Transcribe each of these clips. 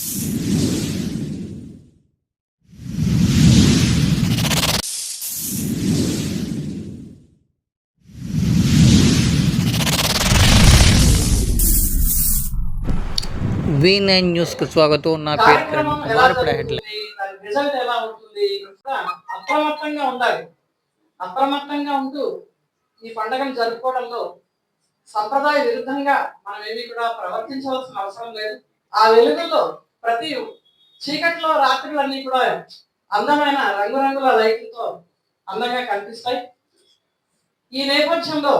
V9 న్యూస్కు స్వాగతం. నా పేరు కిరణ్ కుమార్. ఇప్పుడు రిజల్ట్ ఎలా ఉంటుంది అప్రమత్తంగా ఉండాలి. అప్రమత్తంగా ఉంటూ ఈ పండుగను జరుపుకోవడంలో సంప్రదాయ విరుద్ధంగా మనం ఏమీ కూడా ప్రవర్తించవలసిన అవసరం లేదు. ఆ వెలుగుల్లో ప్రతి చీకట్లో రాత్రులన్నీ కూడా అందమైన రంగురంగుల లైట్లతో అందంగా కనిపిస్తాయి. ఈ నేపథ్యంలో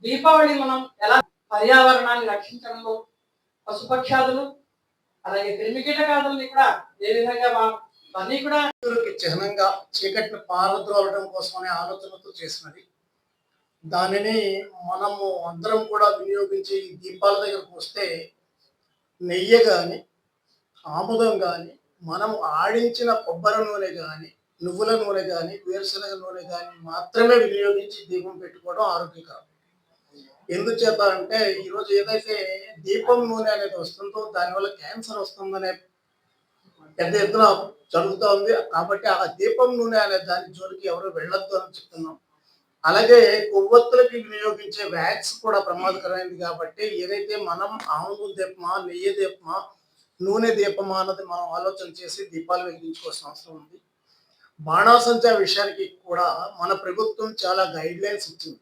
దీపావళి మనం ఎలా పర్యావరణాన్ని రక్షించడంలో పశుపక్షాదులు అలాగే క్రిమికీటకాదుల్ని కూడా ఏ విధంగా అన్నీ కూడా చిహ్నంగా చీకటిని పారద్రోలడం కోసమనే ఆలోచనతో చేసినది. దానిని మనము అందరం కూడా వినియోగించి దీపాల దగ్గరకు వస్తే నెయ్యి కానీ ఆముదం కానీ మనం ఆడించిన కొబ్బరి నూనె కానీ నువ్వుల నూనె కానీ వేరుశనగ నూనె కానీ మాత్రమే వినియోగించి దీపం పెట్టుకోవడం ఆరోగ్యకరం. ఎందుచేత అంటే ఈరోజు ఏదైతే దీపం నూనె అనేది వస్తుందో దానివల్ల క్యాన్సర్ వస్తుందనే పెద్ద ఎత్తున జరుగుతూ ఉంది. కాబట్టి ఆ దీపం నూనె అనే దాని జోలికి ఎవరు వెళ్ళొద్దు అని చెప్తున్నాం. అలాగే కొవ్వొత్తులకి వినియోగించే వ్యాక్స్ కూడా ప్రమాదకరమైనది. కాబట్టి ఏదైతే మనం ఆవు దీపమా నెయ్యి దీపమా నూనె దీపమా అన్నది మనం ఆలోచన చేసి దీపాలు వెలిగించుకోవాల్సిన అవసరం ఉంది. బాణాసంచా విషయానికి కూడా మన ప్రభుత్వం చాలా గైడ్ లైన్స్ ఇచ్చింది.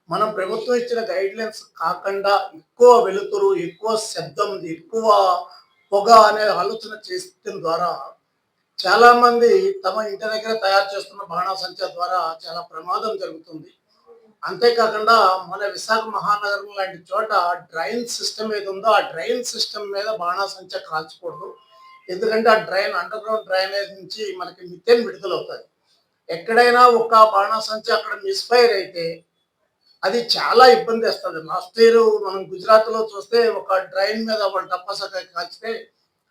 మనం ప్రభుత్వం ఇచ్చిన గైడ్ లైన్స్ కాకుండా ఎక్కువ వెలుతురు, ఎక్కువ శబ్దం, ఎక్కువ పొగ అనే ఆలోచన చేసిన ద్వారా చాలా మంది తమ ఇంటి దగ్గర తయారు చేస్తున్న బాణాసంచా ద్వారా చాలా ప్రమాదం జరుగుతుంది. అంతేకాకుండా మన విశాఖ మహానగరం లాంటి చోట డ్రైన్ సిస్టమ్ ఏది ఉందో ఆ డ్రైన్ సిస్టమ్ మీద బాణాసంచా కాల్చకూడదు. ఎందుకంటే ఆ డ్రైన్ అండర్ గ్రౌండ్ డ్రైనేజ్ నుంచి మనకి మిథేన్ విడుదలవుతుంది. ఎక్కడైనా ఒక బాణాసంచా అక్కడ మిస్ఫైర్ అయితే అది చాలా ఇబ్బంది వేస్తుంది. లాస్ట్ ఇయర్ మనం గుజరాత్లో చూస్తే ఒక డ్రైన్ మీద ఒక టపాసాకాయ కాల్చితే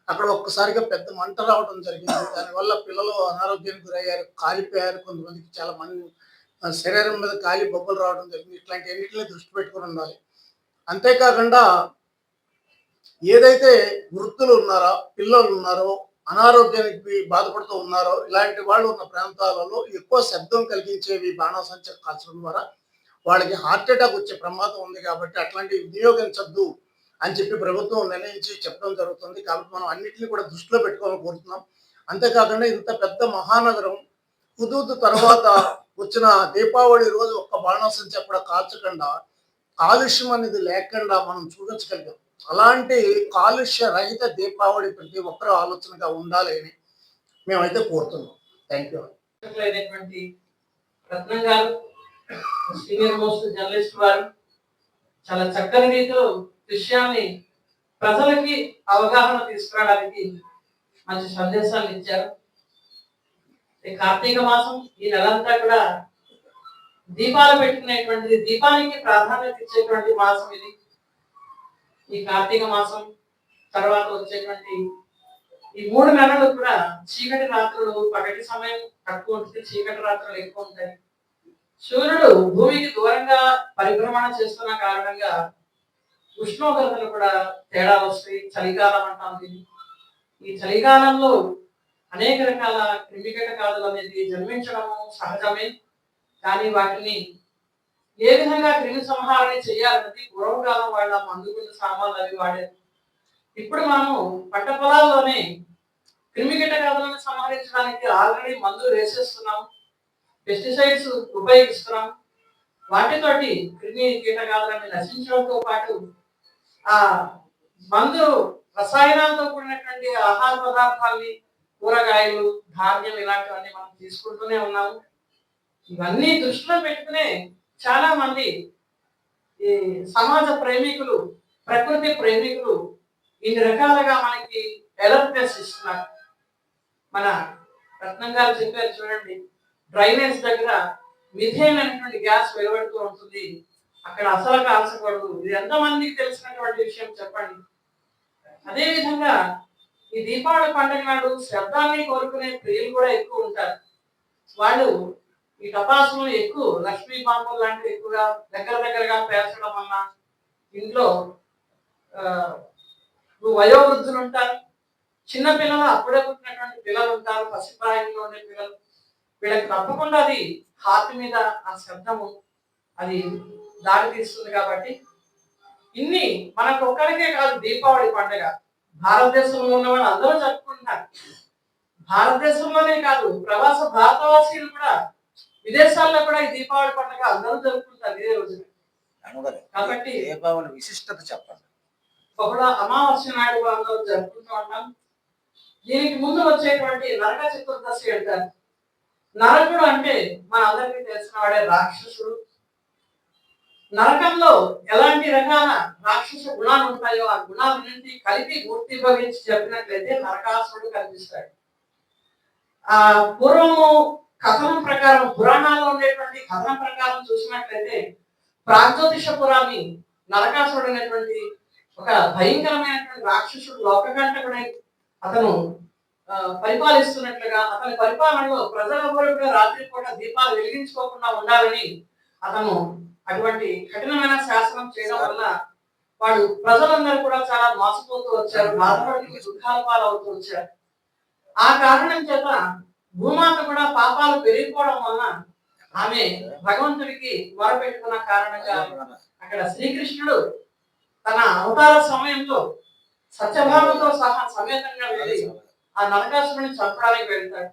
అక్కడ ఒక్కసారిగా పెద్ద మంట రావడం జరిగింది. దానివల్ల పిల్లలు అనారోగ్యానికి గురయ్యారు, కాలిపోయారు. కొంతమందికి చాలా మంది శరీరం మీద కాలి బొబ్బలు రావడం జరిగింది. ఇట్లాంటి అన్నింటినీ దృష్టి పెట్టుకుని ఉండాలి. అంతేకాకుండా ఏదైతే వృద్ధులు ఉన్నారో, పిల్లలు ఉన్నారో, అనారోగ్యానికి బాధపడుతూ ఉన్నారో ఇలాంటి వాళ్ళు ఉన్న ప్రాంతాలలో ఎక్కువ శబ్దం కలిగించేవి బాణాసంచా కాల్చడం ద్వారా వాళ్ళకి హార్ట్ అటాక్ వచ్చే ప్రమాదం ఉంది. కాబట్టి అట్లాంటివి వినియోగించద్దు అని చెప్పి ప్రభుత్వం నిర్ణయించి చెప్పడం జరుగుతుంది. కాబట్టి మనం అన్నింటినీ కూడా దృష్టిలో పెట్టుకోవాలని కోరుతున్నాం. అంతేకాకుండా ఇంత పెద్ద మహానగరం హుదూద్ తర్వాత వచ్చిన దీపావళి రోజు ఒక్క బాణాసంచా కూడా కాల్చకుండా కాలుష్యం అనేది లేకుండా మనం చూపించగలిగాం. అలాంటి కాలుష్య రహిత దీపావళి ప్రతి ఒక్కరూ ఆలోచనగా ఉండాలి అని మేమైతే కోరుతున్నాం. Thank you. రత్నం గారు, సీనియర్ మోస్ట్ జర్నలిస్ట్ వారు చాలా చక్కని రీతిలో విషయాన్ని ప్రజలకి అవగాహన తీసుకురావడానికి మంచి సందేశాలు ఇచ్చారు. కార్తీక మాసం ఈ నెలంతా కూడా దీపాలు పెట్టుకునేటువంటిది, దీపానికి ప్రాధాన్యత ఇచ్చేటువంటి మాసం ఇది. ఈ కార్తీక మాసం తర్వాత వచ్చేటువంటి ఈ 3 నెలలు కూడా చీకటి రాత్రులు, పగటి సమయం తక్కువ ఉంటుంది, చీకటి రాత్రులు ఎక్కువ ఉంటాయి. సూర్యుడు భూమికి దూరంగా పరిభ్రమణ చేస్తున్న కారణంగా ఉష్ణోగ్రతలు కూడా తేడా వస్తాయి. చలికాలం అంటాం దీన్ని. ఈ చలికాలంలో అనేక రకాల క్రిమికీటకాదులు అనేది జన్మించడము సహజమే. కానీ వాటిని ఏ విధంగా క్రిమి సంహారణ చేయాలన్నది పూర్వకాలం వాళ్ళ మందుగుండు సామాన్లు అవి వాడారు. ఇప్పుడు మనము పంట పొలాల్లోనే క్రిమికీటకాదులను సంహరించడానికి ఆల్రెడీ మందులు వేసేస్తున్నాం, పెస్టిసైడ్స్ ఉపయోగిస్తున్నాం. వాటితోటి క్రిమి కీటకాదులను నశించడంతో పాటు ఆ మందు రసాయనాలతో కూడినటువంటి ఆహార పదార్థాలని, కూరగాయలు, ధాన్యం ఇలాంటివన్నీ మనం తీసుకుంటూనే ఉన్నాము. ఇవన్నీ దృష్టిలో పెట్టుకునే చాలా మంది ఈ సమాజ ప్రేమికులు, ప్రకృతి ప్రేమికులు ఇన్ని రకాలుగా మనకి అలర్ట్నెస్ ఇస్తున్నారు. మన రత్నం గారు చెప్పారు చూడండి, డ్రైనేజ్ దగ్గర మిథేన్ అనేటువంటి గ్యాస్ వెలువడుతూ ఉంటుంది, అక్కడ అసలు కాల్చకూడదు. ఇది ఎంతమందికి తెలిసినటువంటి విషయం చెప్పండి. అదేవిధంగా ఈ దీపావళి పండుగ నాడు శబ్దాన్ని కోరుకునే ప్రియులు కూడా ఎక్కువ ఉంటారు. వాళ్ళు ఈ టపాసులు ఎక్కువ లక్ష్మీ బాంబులు లాంటివి ఎక్కువగా దగ్గరగా పేర్చడం వల్ల ఇంట్లో వయోవృద్ధులు ఉంటారు, చిన్న పిల్లలు, అప్పుడే పుట్టినటువంటి పిల్లలు ఉంటారు, పసిప్రాయంలో ఉండే పిల్లలు, వీళ్ళకి తప్పకుండా అది హార్ట్ మీద ఆ శబ్దము అది దారి తీస్తుంది. కాబట్టి ఇన్ని మనకు ఒక్కరికే కాదు దీపావళి పండుగ, భారతదేశంలో ఉన్న వాళ్ళు అందరూ జరుపుకుంటున్నారు. భారతదేశంలోనే కాదు, ప్రవాస భారతవాసీలు కూడా విదేశాల్లో కూడా ఈ దీపావళి పండుగ అందరూ జరుపుకుంటారు ఇదే రోజున. కాబట్టి దీపావళి విశిష్టత చెప్పండి. బహుళ అమావాస్య నాడు అందరూ జరుపుకుంటూ ఉంటాం. దీనికి ముందు వచ్చేటువంటి నరక చతుర్దశి అంటారు. నరకుడు అంటే మన అందరికీ తెలిసిన వాడే రాక్షసుడు. నరకంలో ఎలాంటి రకాల రాక్షస గుణాలు ఉంటాయో ఆ గుణాలన్నింటినీ కలిపి మూర్తి భవించి చెప్పినట్లయితే నరకాసురుడు కనిపిస్తాడు. ఆ పూర్వము కథనం ప్రకారం, పురాణాల్లో ఉండేటువంటి కథనం ప్రకారం చూసినట్లయితే ప్రాగ్జ్యోతిషపురాన్ని నరకాసురుడు అనేటువంటి ఒక భయంకరమైనటువంటి రాక్షసుడు లోకకంటకుడై అతను పరిపాలిస్తున్నట్లుగా, అతని పరిపాలనలో ప్రజలందరూ కూడా రాత్రి పూట దీపాలు వెలిగించుకోకుండా ఉండాలని అతను అటువంటి కఠినమైన శాసనం చేయడం వల్ల వాడు ప్రజలందరూ కూడా చాలా మోసపోతూ వచ్చారు, బాధపడుతూ దుఃఖాల పాలవుతూ వచ్చారు. ఆ కారణం చేత భూమాత కూడా పాపాలు పెరిగిపోవడం వలన ఆమె భగవంతుడికి మొరపెట్టుకున్న కారణంగా అక్కడ శ్రీకృష్ణుడు తన అవతార సమయంలో సత్యభామతో సహా సమేతంగా వెళ్ళి ఆ నరకాసురుడిని చంపడానికి వెళ్తాడు.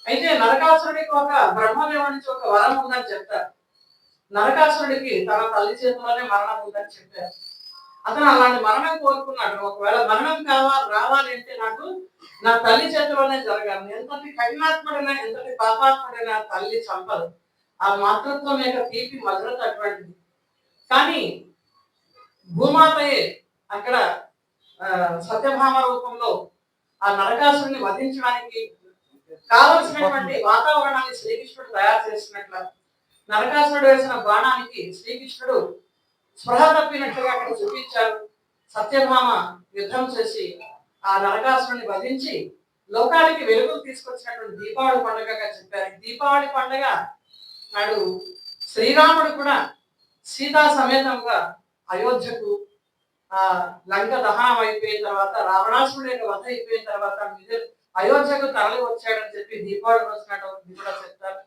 అయితే నరకాసురుడికి ఒక బ్రహ్మదేవుడి నుంచి ఒక వరం ఉందని చెప్తారు. నరకాసురుడికి తన తల్లి చేతిలోనే మరణం ఉందని చెప్పారు. అతను అలాంటి మరణం కోరుకున్నాడు. ఒకవేళ మరణం రావాలి అంటే నాకు నా తల్లి చేతిలోనే జరగాలి. ఎంతటి కఠినాత్ముడైనా, ఎంతటి పాపాత్ముడైనా తల్లి చంపదు. ఆ మాతృత్వం యొక్క తీపి మధురత అటువంటిది. కానీ భూమాతయే అక్కడ సత్యభామ రూపంలో ఆ నరకాసురుని వధించడానికి కావలసినటువంటి వాతావరణాన్ని శ్రీకృష్ణుడు తయారు చేసినట్ల నరకాసురుడు వేసిన బాణానికి శ్రీకృష్ణుడు స్పృహ తప్పినట్లుగా అక్కడ చూపించారు. సత్యభామ యుద్ధం చేసి ఆ నరకాసురుని వధించి లోకానికి వెలుగులు తీసుకొచ్చినటువంటి దీపావళి పండుగగా చెప్పారు. దీపావళి పండుగ నాడు శ్రీరాముడు కూడా సీతా సమేతంగా అయోధ్యకు ఆ లంక దహనం అయిపోయిన తర్వాత, రావణాసురుడు యొక్క వధ అయిపోయిన తర్వాత అయోధ్యకు తరలి వచ్చాడని చెప్పి దీపావళి రోజు నాడు కూడా చెప్తారు.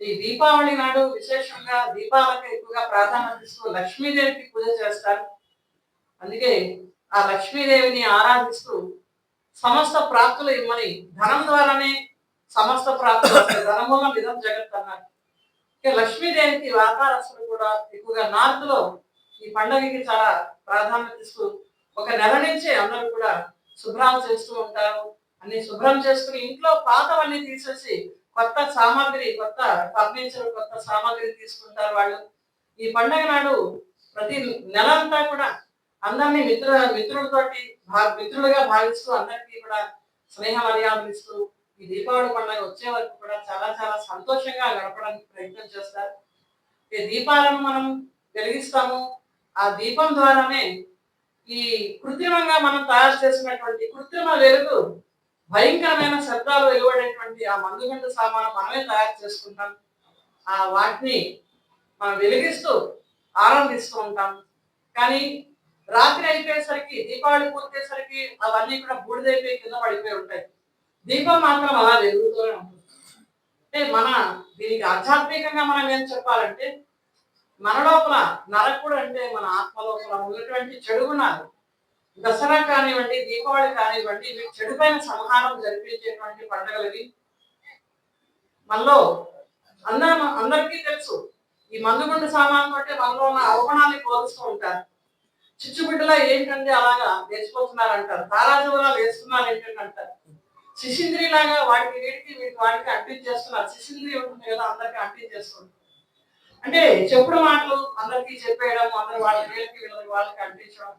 ఈ దీపావళి నాడు విశేషంగా దీపాలకు ఎక్కువగా ప్రాధాన్యత ఇస్తూ లక్ష్మీదేవికి పూజ చేస్తారు. అందుకే ఆ లక్ష్మీదేవిని ఆరాధిస్తూ సమస్త ప్రాప్తులు ఇమ్మని, ధనం ద్వారానే సమస్త ప్రాప్తులు వస్తాయి, ధనమూలం ఇదం జగత్ అన్నారు. లక్ష్మీదేవికి వ్యాపారస్తులు కూడా ఎక్కువగా నార్త్ లో ఈ పండుగకి చాలా ప్రాధాన్యత ఇస్తూ ఒక నెల నుంచే అందరూ కూడా శుభ్రాలు చేస్తూ ఉంటారు. అన్ని శుభ్రం చేసుకుని ఇంట్లో పాతవన్నీ తీసేసి కొత్త సామాగ్రి, కొత్త ఫర్నిచర్, కొత్త సామాగ్రి తీసుకుంటారు వాళ్ళు. ఈ పండుగ నాడు ప్రతి నెలంతా కూడా అందరినీ మిత్రులతోటి మిత్రులుగా భావిస్తూ అందరికీ కూడా స్నేహ మర్యాదలు ఇస్తూ ఈ దీపావళి పండుగ వచ్చే వరకు కూడా చాలా చాలా సంతోషంగా గడపడానికి ప్రయత్నం చేస్తారు. ఈ దీపాలను మనం వెలిగిస్తాము. ఆ దీపం ద్వారానే ఈ కృత్రిమంగా మనం తయారు చేసినటువంటి కృత్రిమ వెలుగు, భయంకరమైన శబ్దాలు వెలువడేటువంటి ఆ మందుగంట సామాను మనమే తయారు చేసుకుంటాం. ఆ వాటిని మనం వెలిగిస్తూ ఆనందిస్తూ ఉంటాం. కానీ రాత్రి అయిపోయేసరికి, దీపావళి పూర్తయ్యేసరికి అవన్నీ కూడా బూడిదైపోయి కింద పడిపోయి ఉంటాయి. దీపం మాత్రం అలా వెలుగుతూనే ఉంటుంది. అంటే దీనికి ఆధ్యాత్మికంగా మనం ఏం చెప్పాలంటే, మన లోపల నరకుడు అంటే మన ఆత్మ లోపల ఉన్నటువంటి చెడు గుణాలు, దసరా కానివ్వండి, దీపావళి కానివ్వండి, ఇవి చెడుపైన సంహారం జరిపించేటువంటి పండుగలు ఇవి. మనలో అందరికీ తెలుసు, ఈ మందుగుండు సామాన్లు అంటే మనలో ఉన్న అవగుణాన్ని కోరుస్తూ ఉంటారు. చిచ్చుబిడ్డలా ఏంటంటే అలాగా వేసిపోతున్నారు అంటారు, తారాజువలా వేస్తున్నారు ఏంటంటే అంటారు, శిశింద్రి లాగా వీటికి వాటికి అంటించేస్తున్నారు. శిశింద్రి ఉంటుంది కదా, అందరికి అంటించేస్తుంది. అంటే చెప్పుడు మాటలు అందరికీ చెప్పేయడం, అందరు వాళ్ళకి అంటించడం.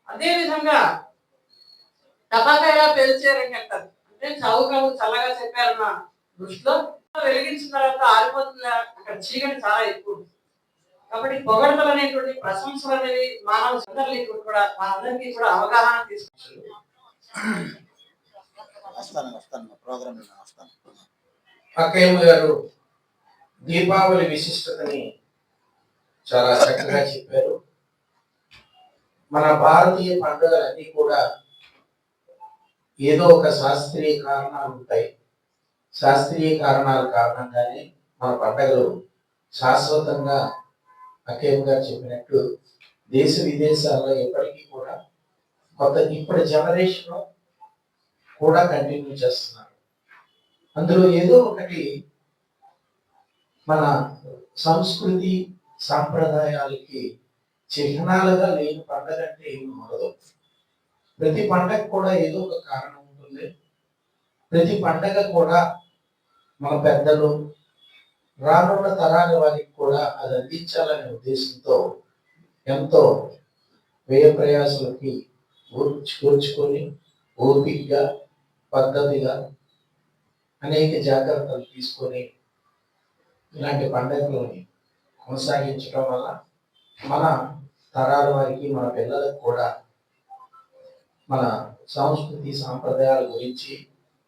అదే విధంగా టపాకాయలా పేల్చారని అంటారు. అంటే చౌకవు చల్లగా చెప్పారన్న దృష్టిలో వెలిగించిన తర్వాత ఆరిపోతుంది, అక్కడ చీకటి చాలా ఎక్కువ. కాబట్టి పొగడతలు అనేటువంటి ప్రశంసలు అనేవి మానవ అందరికీ కూడా మనందరికీ కూడా అవగాహన తీసుకొచ్చింది. అక్కయ్య గారు దీపావళి విశిష్టతని చాలా చక్కగా చెప్పారు. మన భారతీయ పండుగలన్నీ కూడా ఏదో ఒక శాస్త్రీయ కారణాలు ఉంటాయి. శాస్త్రీయ కారణాల కారణంగానే మన పండుగలు శాశ్వతంగా అకేమ్ గారు చెప్పినట్టు దేశ విదేశాల్లో ఎప్పటికీ కూడా ఇప్పటి జనరేషన్ కూడా కంటిన్యూ చేస్తున్నారు. అందులో ఏదో ఒకటి మన సంస్కృతి సాంప్రదాయాలకి చిహ్నాలుగా లేని పండగ అంటే ఏమి ఉండదు. ప్రతి పండగ కూడా ఏదో ఒక కారణం ఉంటుంది. ప్రతి పండగ కూడా మన పెద్దలు రానున్న తరాల వారికి కూడా అది అందించాలనే ఉద్దేశంతో ఎంతో వ్యయ ప్రయాసాలకి కూర్చుకొని ఓపికగా పద్ధతిగా అనేక జాగ్రత్తలు తీసుకొని ఇలాంటి పండుగలని కొనసాగించడం వల్ల మన తరాల వారికి మన పిల్లలకు కూడా మన సంస్కృతి సాంప్రదాయాల గురించి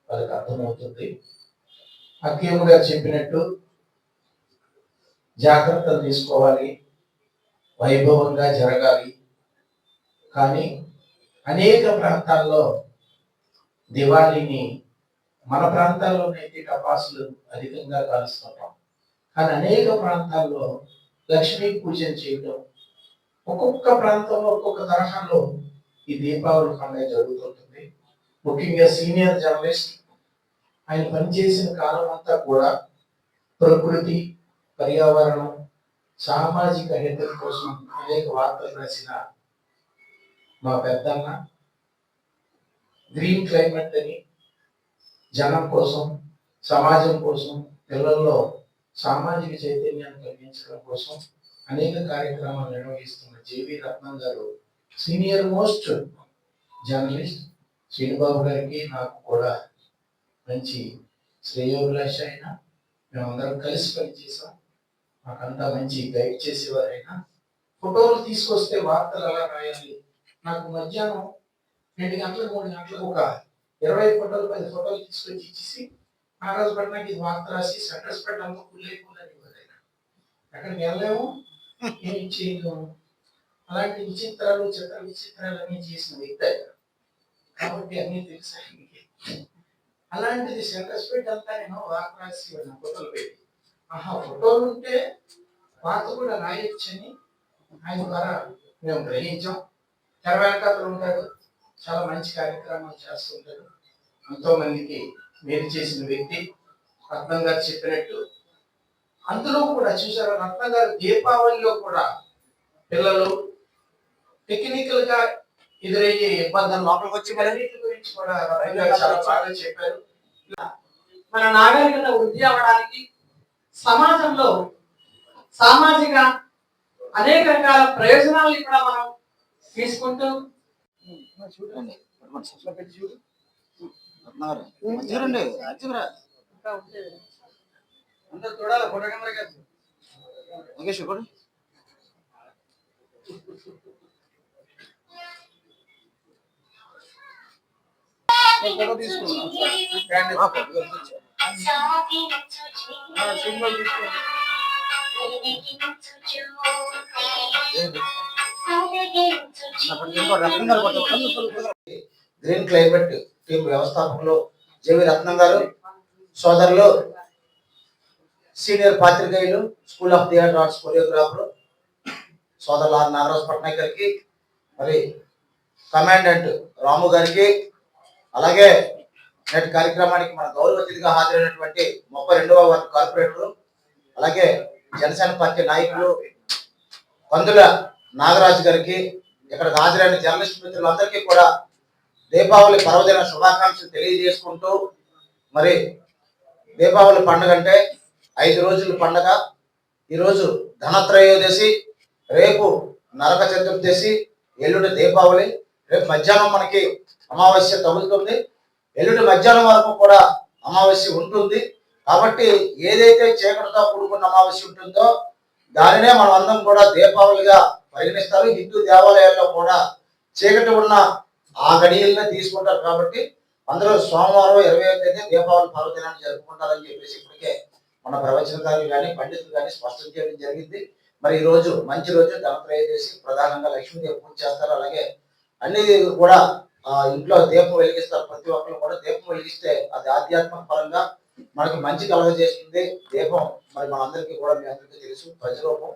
వాళ్ళకి అర్థమవుతుంది. హకీమ్ గారు చెప్పినట్టు జాగ్రత్తలు తీసుకోవాలి, వైభవంగా జరగాలి. కానీ అనేక ప్రాంతాల్లో దివాళీని మన ప్రాంతాల్లోనైతే టపాసులు అధికంగా కాలుస్తుంటాం, కానీ అనేక ప్రాంతాల్లో లక్ష్మీ పూజను చేయడం, ఒక్కొక్క ప్రాంతంలో ఒక్కొక్క తరహాలో ఈ దీపావళి పండుగ జరుగుతుంటుంది. ముఖ్యంగా సీనియర్ జర్నలిస్ట్ ఆయన పనిచేసిన కాలం అంతా కూడా ప్రకృతి, పర్యావరణం, సామాజిక హితం కోసం అనేక వార్తలు రాసిన మా పెద్దన్న గ్రీన్ క్లైమేట్ అని జనం కోసం, సమాజం కోసం, పిల్లల్లో సామాజిక చైతన్యాన్ని కలిగించడం కోసం అనేక కార్యక్రమాలు నిర్వహిస్తున్న జేవి రత్నం గారు సీనియర్ మోస్ట్ జర్నలిస్ట్. శ్రీనిబాబు గారికి నాకు కూడా మంచి శ్రేయోభిలాష అయినా, మేమందరం కలిసి పనిచేసాం. మాకంతా మంచి గైడ్ చేసేవారైనా ఫోటోలు తీసుకొస్తే వార్తలు ఎలా రాయాలి, నాకు మధ్యాహ్నం 2 గంటలకు 3 గంటలకు ఒక 20 ఫోటోలు 10 ఫోటోలు తీసుకొచ్చి ఇచ్చేసి ఆ రోజు పడినాక ఇది వార్త రాసి సెంటర్స్ పెట్టాము ఫుల్ అయిపోయిందని అక్కడికి వెళ్ళలేము, ఏం చేయలేము. అలాంటి విచిత్రాలు అన్నీ చేసిన వ్యక్తి కాబట్టి అన్నీ తెలుసా. అలాంటిది సెంటర్స్ పెట్టి అంతా నేను వార్త రాసి ఫోటోలు పెట్టి ఫోటోలు ఉంటే వార్త కూడా రాయొచ్చని ఆయన ద్వారా మేము గ్రహించాం. తెర వెనకాతలు ఉంటాడు, చాలా మంచి కార్యక్రమాలు చేస్తుంటాడు. ఎంతో మందికి మేలు చేసిన వ్యక్తి. రత్నం గారు చెప్పినట్టు అందులో కూడా చూసారు, రత్నం గారు దీపావళిలో కూడా పిల్లలు టెక్నికల్ గా ఎదురయ్యే ఇబ్బందులు లోపలికి వచ్చి మరన్నిటి గురించి కూడా రత్నం గారు చాలా బాగా చెప్పారు. మన నాగరికత వృద్ధి అవ్వడానికి సమాజంలో సామాజిక అనేక రకాల ప్రయోజనాలను కూడా మనం తీసుకుంటూ చూడండి అందరూ చూడాలి photo camera green climate team వ్యవస్థాపకులు జేవి రత్నం గారు, సోదరులు సీనియర్ పాత్రికేయులు, school of theatre arts choreographer సోదరులు ఆర్ నాగరాజ్ పట్నాయక్ గారికి, మరి కమాండెంట్ రాము గారికి, అలాగే నేటి కార్యక్రమానికి మన గౌరవ అతిథిగా హాజరైనటువంటి 32వ వార్డు కార్పొరేటరు, అలాగే జనసేన పార్టీ నాయకులు కందుల నాగరాజు గారికి, ఇక్కడ హాజరైన జర్నలిస్ట్ మిత్రులందరికీ కూడా దీపావళి పర్వదిన శుభాకాంక్షలు తెలియజేసుకుంటూ, మరి దీపావళి పండుగ అంటే 5 రోజుల పండుగ. ఈరోజు ధనత్రయోదశి, రేపు నరక చతుర్దశి, ఎల్లుండి దీపావళి. రేపు మధ్యాహ్నం మనకి అమావాస్య తగులుతుంది, ఎల్లుండి మధ్యాహ్నం వరకు కూడా అమావాస్య ఉంటుంది. కాబట్టి ఏదైతే చీకటితో కూడుకున్న అమావాస్య ఉంటుందో దానినే మనం అందరం కూడా దీపావళిగా పరిగణిస్తారు. హిందూ దేవాలయాల్లో కూడా చీకటి ఉన్న ఆ గడియలనే తీసుకుంటారు. కాబట్టి అందరూ సోమవారం 25వ తేదీ దీపావళి పర్వదినాన్ని జరుపుకుంటారని చెప్పేసి ఇప్పటికే మన ప్రవచనకారులు కానీ పండితులు కానీ స్పష్టం చేయడం జరిగింది. మరి ఈ రోజు మంచి రోజు, ధనత్రయోదశి, ప్రధానంగా లక్ష్మీదేవి పూజ చేస్తారు. అలాగే అన్ని కూడా ఇంట్లో దీపం వెలిగిస్తారు. ప్రతి ఒక్కరు కూడా దీపం వెలిగిస్తే అది ఆధ్యాత్మిక పరంగా మనకి మంచి కలుగజేస్తుంది. దీపం మరి మనందరికీ కూడా మీ అందరికీ తెలుసు ప్రజరూపం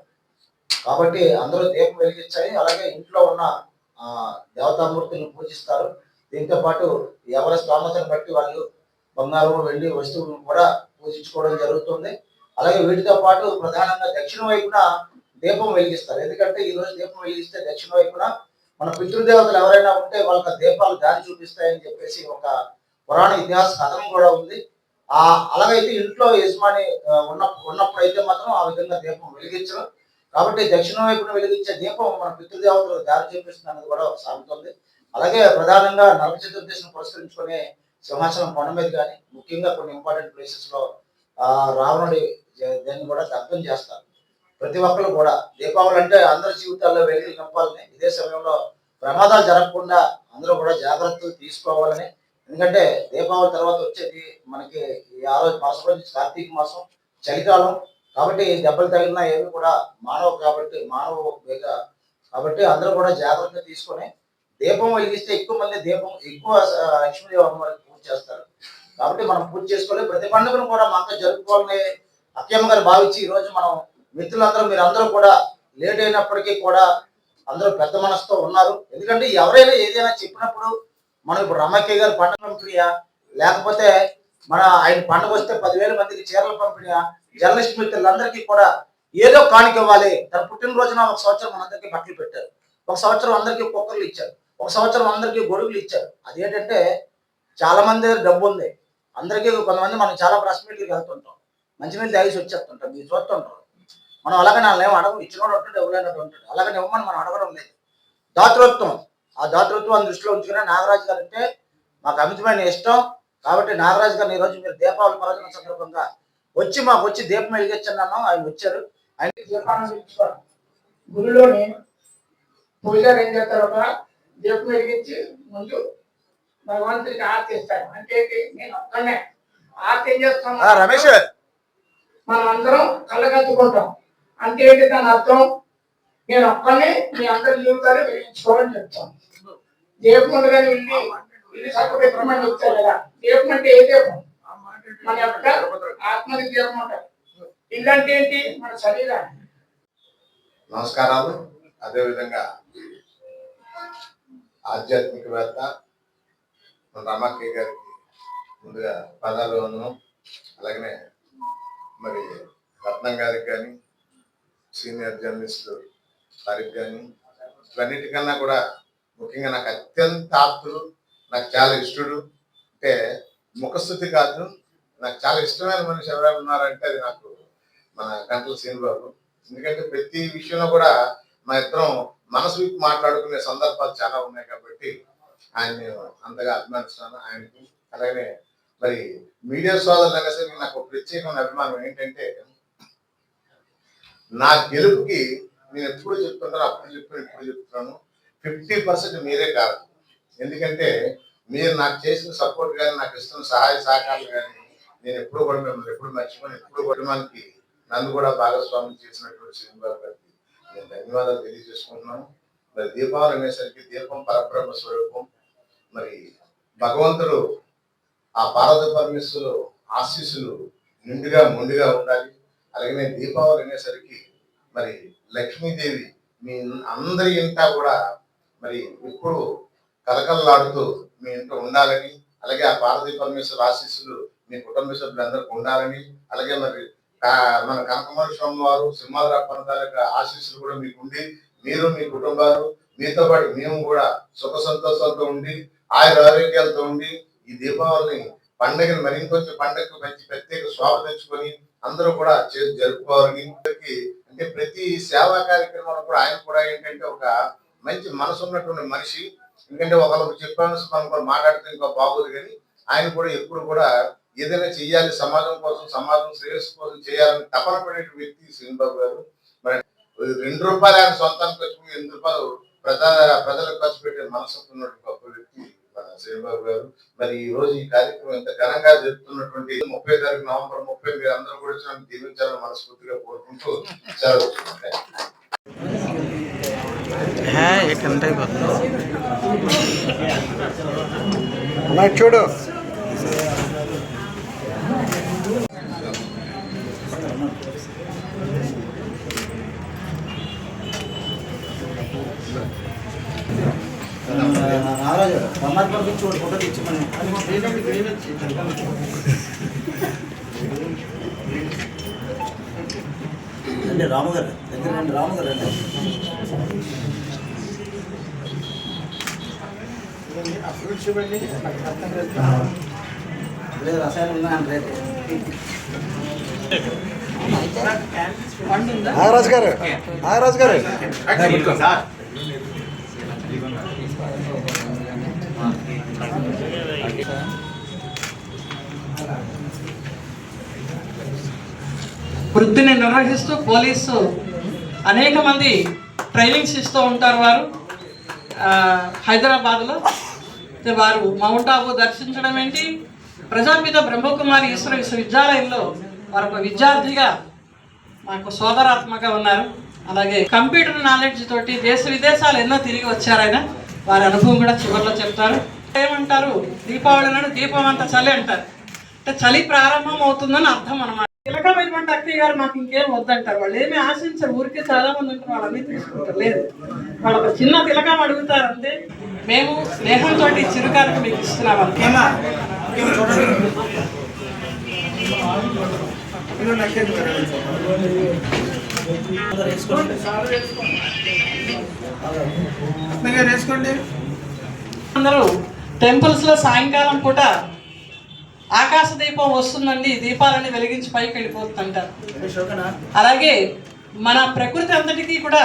కాబట్టి అందరూ దీపం వెలిగించాలి. అలాగే ఇంట్లో ఉన్న దేవతామూర్తులను పూజిస్తారు. దీంతో పాటు ఎవరి స్తోమతను బట్టి వాళ్ళు బంగారం వెండి వస్తువులను కూడా పూజించుకోవడం జరుగుతుంది. అలాగే వీటితో పాటు ప్రధానంగా దక్షిణ వైపున దీపం వెలిగిస్తారు. ఎందుకంటే ఈ రోజు దీపం వెలిగిస్తే దక్షిణ వైపున మన పితృదేవతలు ఎవరైనా ఉంటే వాళ్ళకి దీపాలు దారి చూపిస్తాయని చెప్పేసి ఒక పురాణ ఇతిహాస కథనం కూడా ఉంది. అలాగైతే ఇంట్లో యజమాని ఉన్నప్పుడు అయితే మాత్రం ఆ విధంగా దీపం వెలిగించరు. కాబట్టి దక్షిణ వైపున వెలిగించే దీపం మన పితృదేవతలకు దారి చూపిస్తుంది అనేది కూడా సాగుతుంది. అలాగే ప్రధానంగా నరక చతుర్దశిని పురస్కరించుకునే సింహాచలం కొండ మీద కానీ ముఖ్యంగా కొన్ని ఇంపార్టెంట్ ప్లేసెస్ లో రావణుడి దాన్ని కూడా దగ్ధం చేస్తారు. ప్రతి ఒక్కరు కూడా దీపావళి అంటే అందరి జీవితాల్లో వెలుగులు నింపాలని, ఇదే సమయంలో ప్రమాదాలు జరగకుండా అందరూ కూడా జాగ్రత్తలు తీసుకోవాలని. ఎందుకంటే దీపావళి తర్వాత వచ్చేది మనకి ఆ రోజు మరుసటి రోజు కార్తీక మాసం, చలికాలం కాబట్టి దెబ్బలు తగిలినా ఏమి కూడా మానవ కాబట్టి అందరూ కూడా జాగ్రత్త తీసుకొని దీపం వెలిగిస్తే ఎక్కువ లక్ష్మీదేవి అమ్మవారికి పూజ చేస్తారు. కాబట్టి మనం పూజ చేసుకోవాలి. ప్రతి పండుగను కూడా మనతో జరుపుకోవాలని అక్కయ్యమ్మ గారు భావించి ఈ రోజు మనం మిత్రులందరూ మీరందరూ కూడా లేట్ అయినప్పటికీ కూడా అందరూ పెద్ద మనసుతో ఉన్నారు. ఎందుకంటే ఎవరైనా ఏదైనా చెప్పినప్పుడు మనం ఇప్పుడు రమక్కయ్య గారు పండుగ పంపిణీయా, లేకపోతే ఆయన పండుగ వస్తే 10,000 మందికి చీరలు పంపిణీయా, జర్నలిస్ట్ మిత్రులందరికీ కూడా ఏదో కానుక ఇవ్వాలి. తన పుట్టినరోజున ఒక సంవత్సరం మనందరికీ బట్టలు పెట్టారు, ఒక సంవత్సరం అందరికీ కుక్కర్లు ఇచ్చారు, ఒక సంవత్సరం అందరికీ గొడుగులు ఇచ్చారు. అదేంటంటే చాలా మంది దగ్గర డబ్బు ఉంది, అందరికీ కొంతమంది మనం చాలా ప్రెస్ మీట్లకు వెళ్తుంటాం, మంచినీళ్ళు తాగేసి వచ్చేస్తుంటాం, మీరు చూస్తుంటాం. మనం అలాగే వాళ్ళు ఏమో అడగం, ఇచ్చినోడు ఉంటాడు, ఎవరైనట్టు ఉంటాడు. అలాగే ఇవ్వమని మనం అడగడం లేదు. దాతృత్వం, ఆ దాతృత్వాన్ని దృష్టిలో ఉంచుకునే నాగరాజు గారు అంటే మాకు అమితమైన ఇష్టం. కాబట్టి నాగరాజు గారిని ఈరోజు మీరు దీపావళి పర్వదిన సందర్భంగా మాకు వచ్చి దీపం వెలిగించండి అన్నాం. ఆయన వచ్చారు. ఆయన దీపాన్ని గుడిలోని పూజారి ఏం చేస్తారు, ఒక దీపం వెలిగించి ముందు భగవంతుడికి ఆర్తి ఇస్తారు. అంటే నేను ఒక్కనే ఆర్తి ఏం చేస్తాం, రమేష్ మనం అందరం కళ్ళగత్తుకుంటాం. అంటే ఏంటి దాని అర్థం, నేను ఒక్కనే మీ అందరి జీవితాలు వెలిగించుకోవాలని చెప్తాను. దీపం ఉండగానే ఇల్లు సర్వపెట్టమని చెప్తారు కదా. దీపం అంటే ఏ దీపం? మన యొక్క ఆత్మకి దీపం ఉంటుంది. ఇల్లు అంటే ఏంటి? మన శరీరాన్ని. నమస్కారాలు. అదేవిధంగా ఆధ్యాత్మికవేత్త రమక్కయ్య గారికి ముందుగా పదాలను, అలాగనే మరి రత్నం గారికి కానీ, సీనియర్ జర్నలిస్టు వారికి కానీ, ఇవన్నిటికన్నా కూడా ముఖ్యంగా నాకు అత్యంత ఆప్తుడు, నాకు చాలా ఇష్టడు. అంటే ముఖస్థుతి కాదు, నాకు చాలా ఇష్టమైన మనిషి ఎవరైనా ఉన్నారంటే అది నాకు మన గంటల శ్రీనిబాబు. ఎందుకంటే ప్రతి విషయంలో కూడా మా ఇద్దరం మనసు విప్పి మాట్లాడుకునే సందర్భాలు చాలా ఉన్నాయి కాబట్టి ఆయన్ని అంతగా అభిమానిస్తున్నాను. ఆయనకి అలాగే మరి మీడియా సోదరులు అనేసరికి నాకు ప్రత్యేకమైన అభిమానం ఏంటంటే, నా గెలుపుకి నేను ఎప్పుడు చెప్తుంటాను, అప్పుడు ఇప్పుడు చెప్తున్నాను, 50% మీరే కారణం. ఎందుకంటే మీరు నాకు చేసిన సపోర్ట్ కానీ, నాకు ఇస్తున్న సహాయ సహకారాలు కానీ నేను ఎప్పుడు కూడా మిమ్మల్ని ఎప్పుడు మర్చిపోయి, ఎప్పుడు కుటుంబానికి నన్ను కూడా భాగస్వామ్యం చేసినటువంటి శ్రీనివాస్ గారికి నేను ధన్యవాదాలు తెలియజేసుకుంటున్నాను. మరి దీపావళి అనేసరికి దీపం పరబ్రహ్మ స్వరూపం. మరి భగవంతుడు ఆ పార్వతీ పరమేశ్వరుడు ఆశీస్సులు నిండుగా మొండిగా ఉండాలి. అలాగే దీపావళి అనేసరికి మరి లక్ష్మీదేవి మీ అందరి ఇంట కూడా మరి ఇప్పుడు కలకలలాడుతూ మీ ఇంట్లో ఉండాలని, అలాగే ఆ పార్వతీ పరమేశ్వర ఆశీస్సులు మీ కుటుంబ సభ్యులందరికీ ఉండాలని, అలాగే మరి మన కనకమర స్వామి వారు సింహాద్రి అప్పన్న యొక్క ఆశీస్సులు కూడా మీకు ఉండి, మీరు మీ కుటుంబాలు మీతో పాటు మేము కూడా సుఖ సంతోషాలతో ఉండి, ఆరోగ్యాలతో ఉండి ఈ దీపావళిని పండుగను మరింకొంచెం పండుగకు మంచి ప్రత్యేక శోభ తెచ్చుకొని అందరూ కూడా జరుపుకోవాలని. అంటే ప్రతి సేవా కార్యక్రమంలో కూడా ఆయన కూడా ఏంటంటే ఒక మంచి మనసు ఉన్నటువంటి మనిషి. ఎందుకంటే ఒకరికి చెప్పాను మనం మాట్లాడితే ఇంకా బాగోదు, కానీ ఆయన కూడా ఎప్పుడు కూడా ఏదైనా చెయ్యాలి, సమాజం కోసం, సమాజం శ్రేయస్సు కోసం చేయాలని తపన పడే వ్యక్తి శ్రీనిబాబు గారు. మరి ₹2 ఆయన సొంతానికి ఖర్చు, ₹8 ప్రజలకు ఖర్చు పెట్టే మనసు ఉన్నటువంటి గొప్ప వ్యక్తి మన శ్రీనిబాబు గారు. మరి ఈ రోజు ఈ కార్యక్రమం ఎంత ఘనంగా జరుపుతున్నటువంటి 30 తారీఖు నవంబర్ 30 మీరు అందరూ కూడా దీవించాలని మనస్ఫూర్తిగా కోరుకుంటూ సెలవు. చూడు నాగరాజు రమ్మాది పంపించి చూడు ఫోటో తెచ్చుకొని రండి రాముగారు దగ్గర రండి రాముగారు రండి రసాయనం ఉన్నాయండి రేపు నాగరాజు గారు నాగరాజు గారు వృత్తిని నిర్వహిస్తూ పోలీసు అనేక మంది ట్రైనింగ్స్ ఇస్తూ ఉంటారు వారు హైదరాబాద్లో. వారు మౌంట్ ఆబు దర్శించడం ఏంటి, ప్రజాపిత బ్రహ్మకుమారి ఈశ్వర విశ్వవిద్యాలయంలో వారు ఒక విద్యార్థిగా మాకు సోదరాత్మక ఉన్నారు. అలాగే కంప్యూటర్ నాలెడ్జ్ తోటి దేశ విదేశాలు ఎన్నో తిరిగి వచ్చారు ఆయన. వారి అనుభవం కూడా చివరిలో చెప్తారు. ఏమంటారు, దీపావళి నాడు దీపం అంత చలి అంటారు. అంటే చలి ప్రారంభం అవుతుందని అర్థం అన్నమాట. తిలకమైనటువంటి అక్కయ్య గారు మాకు ఇంకేం వద్దంటారు. వాళ్ళు ఏమీ ఆశించారు, ఊరికే చాలా మంది ఉంటారు, వాళ్ళన్నీ తీసుకుంటారు. లేదు, వాళ్ళు ఒక చిన్న తిలకం అడుగుతారు అంతే. మేము స్నేహంతో చిరుకారకు మీకు ఇస్తున్నాం అంతేమా. అందరూ టెంపుల్స్ లో సాయంకాలం పూట ఆకాశ దీపం వస్తుందండి, దీపాలని వెలిగించి పైకి వెళ్ళిపోతుంటారు. అలాగే మన ప్రకృతి అంతటికీ కూడా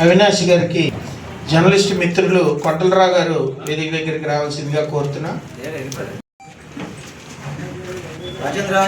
అవినాష్ గారికి జర్నలిస్ట్ మిత్రులు కొండలరావు గారు వేదిక దగ్గరికి రావాల్సిందిగా కోరుతున్నా. రాజేంద్ర